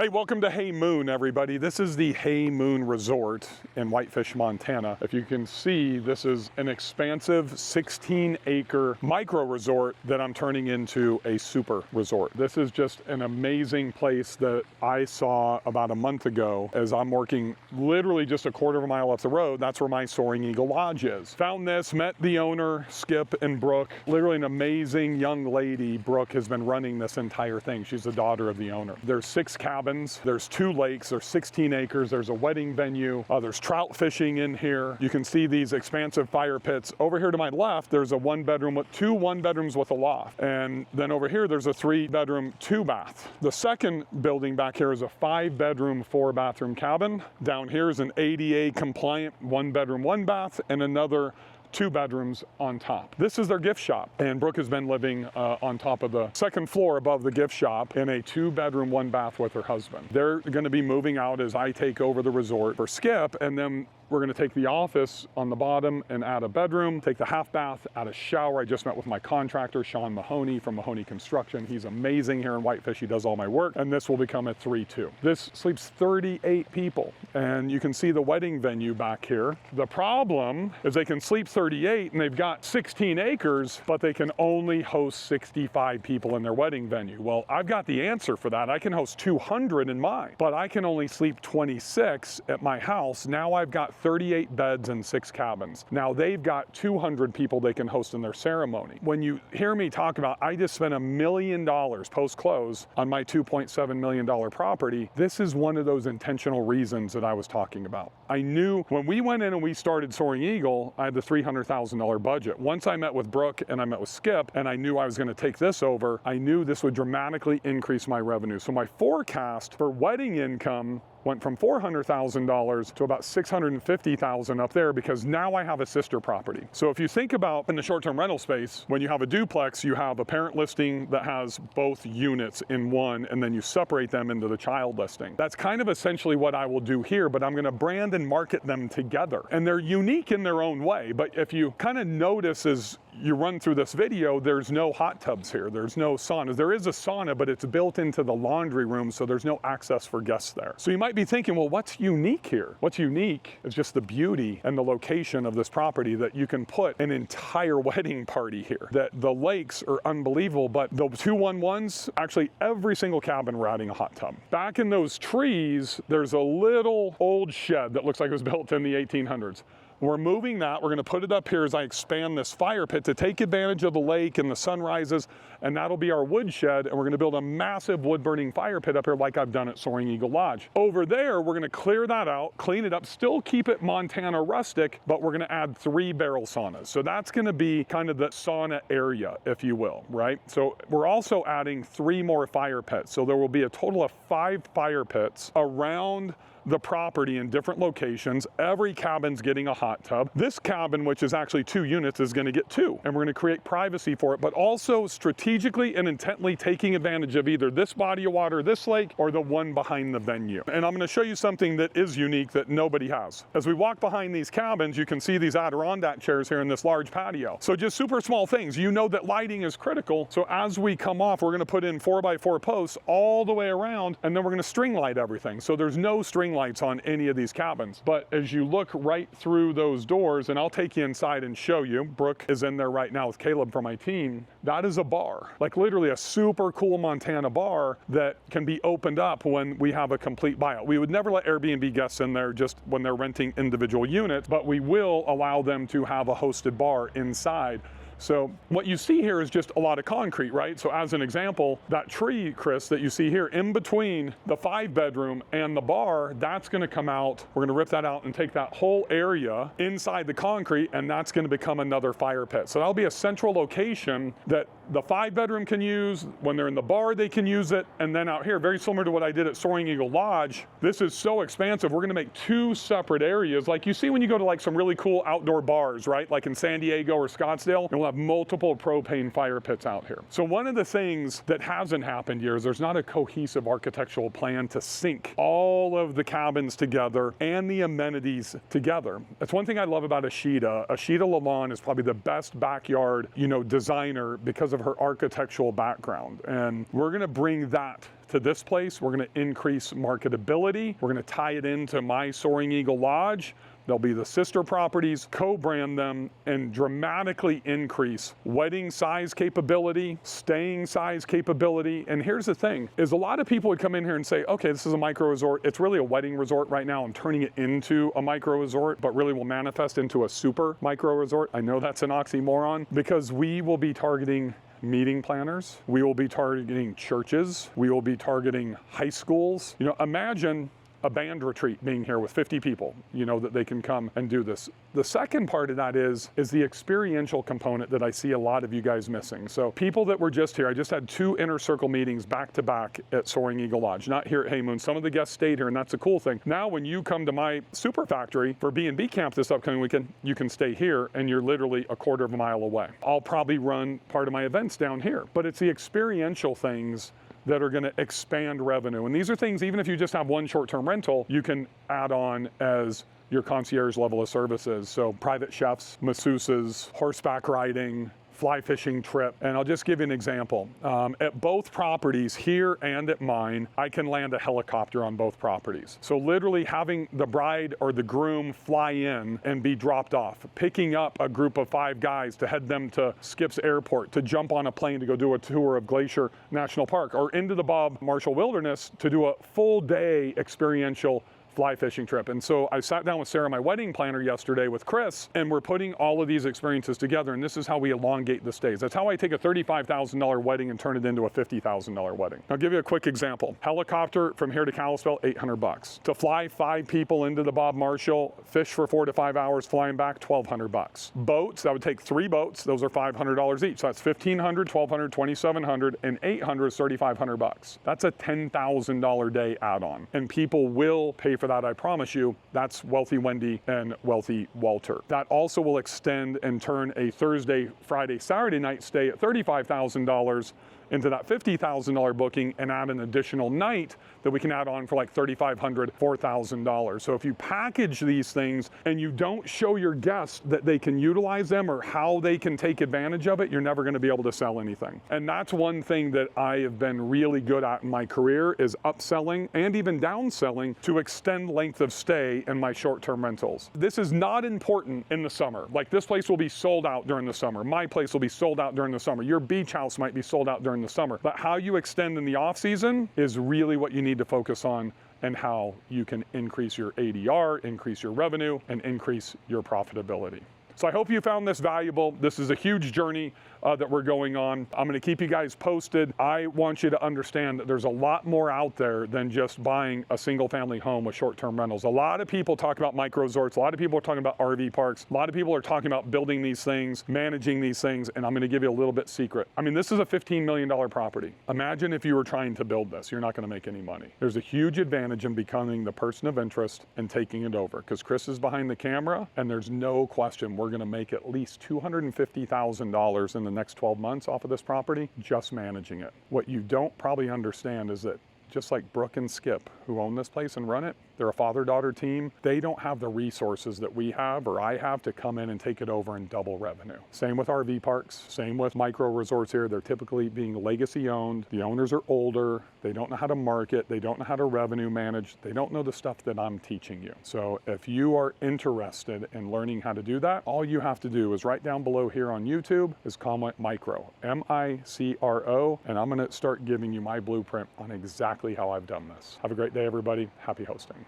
Hey, welcome to Hay Moon, everybody. This is the Hay Moon Resort in Whitefish, Montana. If you can see, this is an expansive 16-acre micro resort that I'm turning into a super resort. This is just an amazing place that I saw about a month ago as I'm working literally just a quarter of a mile up the road. That's where my Soaring Eagle Lodge is. Found this, met the owner, Skip and Brooke. Literally an amazing young lady. Brooke has been running this entire thing. She's the daughter of the owner. There's 6 cabins. There's 2 lakes, there's 16 acres, there's a wedding venue, there's trout fishing in here. You can see these expansive fire pits. Over here to my left, there's a 1-bedroom with 2 1-bedrooms with a loft. And then over here, there's a 3-bedroom, 2-bath. The second building back here is a 5-bedroom, 4-bathroom cabin. Down here is an ADA compliant 1-bedroom, 1-bath, and another 2 bedrooms on top. This is their gift shop, and Brooke has been living on top of the 2nd floor above the gift shop in a 2-bedroom, 1-bath with her husband. They're going to be moving out as I take over the resort for Skip, and then we're going to take the office on the bottom and add a bedroom, take the half bath, add a shower. I just met with my contractor, Sean Mahoney from Mahoney Construction. He's amazing here in Whitefish. He does all my work, and this will become a 3-2. This sleeps 38 people, and you can see the wedding venue back here. The problem is they can sleep 38 and they've got 16 acres, but they can only host 65 people in their wedding venue. Well, I've got the answer for that. I can host 200 in mine, but I can only sleep 26 at my house. Now I've got 38 beds and 6 cabins. Now they've got 200 people they can host in their ceremony. When you hear me talk about, I just spent $1 million post-close on my $2.7 million property, this is one of those intentional reasons that I was talking about. I knew when we went in and we started Soaring Eagle, I had the $300,000 budget. Once I met with Brooke and I met with Skip and I knew I was going to take this over, I knew this would dramatically increase my revenue. So my forecast for wedding income went from $400,000 to about $650,000 up there because now I have a sister property. So if you think about in the short-term rental space, when you have a duplex, you have a parent listing that has both units in one, and then you separate them into the child listing. That's kind of essentially what I will do here, but I'm gonna brand and market them together. And they're unique in their own way, but if you kind of notice as you run through this video, there's no hot tubs here. There's no saunas. There is a sauna, but it's built into the laundry room, so there's no access for guests there. So you might be thinking, well, what's unique here? What's unique is just the beauty and the location of this property that you can put an entire wedding party here. That the lakes are unbelievable, but the 2-1-1s, actually every single cabin we're adding a hot tub. Back in those trees, there's a little old shed that looks like it was built in the 1800s. We're moving that. We're going to put it up here as I expand this fire pit to take advantage of the lake and the sunrises, and that'll be our wood shed, and we're going to build a massive wood-burning fire pit up here like I've done at Soaring Eagle Lodge. Over there, we're going to clear that out, clean it up, still keep it Montana rustic, but we're going to add 3 barrel saunas. So that's going to be kind of the sauna area, if you will, right? So we're also adding 3 more fire pits. So there will be a total of 5 fire pits around the property in different locations. Every cabin's getting a hot tub. This cabin, which is actually 2 units, is going to get 2, and we're going to create privacy for it, but also strategically and intently taking advantage of either this body of water, this lake, or the one behind the venue. And I'm going to show you something that is unique that nobody has. As we walk behind these cabins, you can see these Adirondack chairs here in this large patio. So just super small things. You know that lighting is critical. So as we come off, we're going to put in 4x4 posts all the way around, and then we're going to string light everything. So there's no string lights on any of these cabins. But as you look right through those doors, and I'll take you inside and show you, Brooke is in there right now with Caleb from my team, that is a bar. Like literally a super cool Montana bar that can be opened up when we have a complete buyout. We would never let Airbnb guests in there just when they're renting individual units, but we will allow them to have a hosted bar inside. So what you see here is just a lot of concrete, right? So as an example, that tree, Chris, that you see here in between the 5-bedroom and the bar, that's gonna come out. We're gonna rip that out and take that whole area inside the concrete, and that's gonna become another fire pit. So that'll be a central location that the 5-bedroom can use. When they're in the bar, they can use it. And then out here, very similar to what I did at Soaring Eagle Lodge, this is so expansive. We're gonna make 2 separate areas. Like you see when you go to like some really cool outdoor bars, right? Like in San Diego or Scottsdale, and we'll have multiple propane fire pits out here. So one of the things that hasn't happened here is there's not a cohesive architectural plan to sync all of the cabins together and the amenities together. That's one thing I love about Ashita. Ashita Lalonde is probably the best backyard, designer because of of her architectural background. And we're gonna bring that to this place. We're gonna increase marketability. We're gonna tie it into my Soaring Eagle Lodge. They'll be the sister properties, co-brand them, and dramatically increase wedding size capability, staying size capability. And here's the thing, is a lot of people would come in here and say, okay, this is a micro resort. It's really a wedding resort right now. I'm turning it into a micro resort, but really will manifest into a super micro resort. I know that's an oxymoron, because we will be targeting meeting planners. We will be targeting churches. We will be targeting high schools. You know, imagine a band retreat being here with 50 people, you know, that they can come and do this. The second part of that is the experiential component that I see a lot of you guys missing. So people that were just here, I just had 2 inner circle meetings back to back at Soaring Eagle Lodge, not here at Hey Moon. Some of the guests stayed here, and that's a cool thing. Now when you come to my super factory for B&B camp this upcoming weekend, you can stay here and you're literally a quarter of a mile away. I'll probably run part of my events down here, but it's the experiential things that are going to expand revenue. And these are things, even if you just have one short-term rental, you can add on as your concierge level of services. So private chefs, masseuses, horseback riding, fly fishing trip. And I'll just give you an example. At both properties, here and at mine, I can land a helicopter on both properties. So literally having the bride or the groom fly in and be dropped off, picking up a group of 5 guys to head them to Skips Airport, to jump on a plane to go do a tour of Glacier National Park, or into the Bob Marshall Wilderness to do a full day experiential fly fishing trip. And so I sat down with Sarah, my wedding planner, yesterday with Chris, and we're putting all of these experiences together, and this is how we elongate the stays. That's how I take a $35,000 wedding and turn it into a $50,000 wedding. I'll give you a quick example. Helicopter from here to Kalispell, $800. To fly 5 people into the Bob Marshall, fish for 4 to 5 hours, flying back, $1,200. Boats, that would take 3 boats. Those are $500 each. So that's $1,500, $1,200, $2,700, and $800 is $3,500. That's a $10,000 day add-on, and people will pay for that, I promise you. That's Wealthy Wendy and Wealthy Walter. That also will extend and turn a Thursday, Friday, Saturday night stay at $35,000 into that $50,000 booking, and add an additional night that we can add on for like $3,500, $4,000. So if you package these things and you don't show your guests that they can utilize them or how they can take advantage of it, you're never going to be able to sell anything. And that's one thing that I have been really good at in my career, is upselling and even downselling to extend length of stay in my short-term rentals. This is not important in the summer. Like, this place will be sold out during the summer. My place will be sold out during the summer. Your beach house might be sold out during the summer. But how you extend in the off season is really what you need to focus on, and how you can increase your ADR, increase your revenue, and increase your profitability. So I hope you found this valuable. This is a huge journey that we're going on. I'm going to keep you guys posted. I want you to understand that there's a lot more out there than just buying a single family home with short-term rentals. A lot of people talk about micro resorts. A lot of people are talking about RV parks. A lot of people are talking about building these things, managing these things, and I'm going to give you a little bit secret. I mean, this is a $15 million property. Imagine if you were trying to build this. You're not going to make any money. There's a huge advantage in becoming the person of interest and taking it over, because Chris is behind the camera, and there's no question we're going to make at least $250,000 in the next 12 months off of this property, just managing it. What you don't probably understand is that just like Brooke and Skip, who own this place and run it, they're a father-daughter team. They don't have the resources that we have or I have to come in and take it over and double revenue. Same with RV parks, same with micro resorts here. They're typically being legacy owned. The owners are older. They don't know how to market. They don't know how to revenue manage. They don't know the stuff that I'm teaching you. So if you are interested in learning how to do that, all you have to do is right down below here on YouTube is comment micro, M-I-C-R-O, and I'm gonna start giving you my blueprint on exactly how I've done this. Have a great day, everybody. Happy hosting.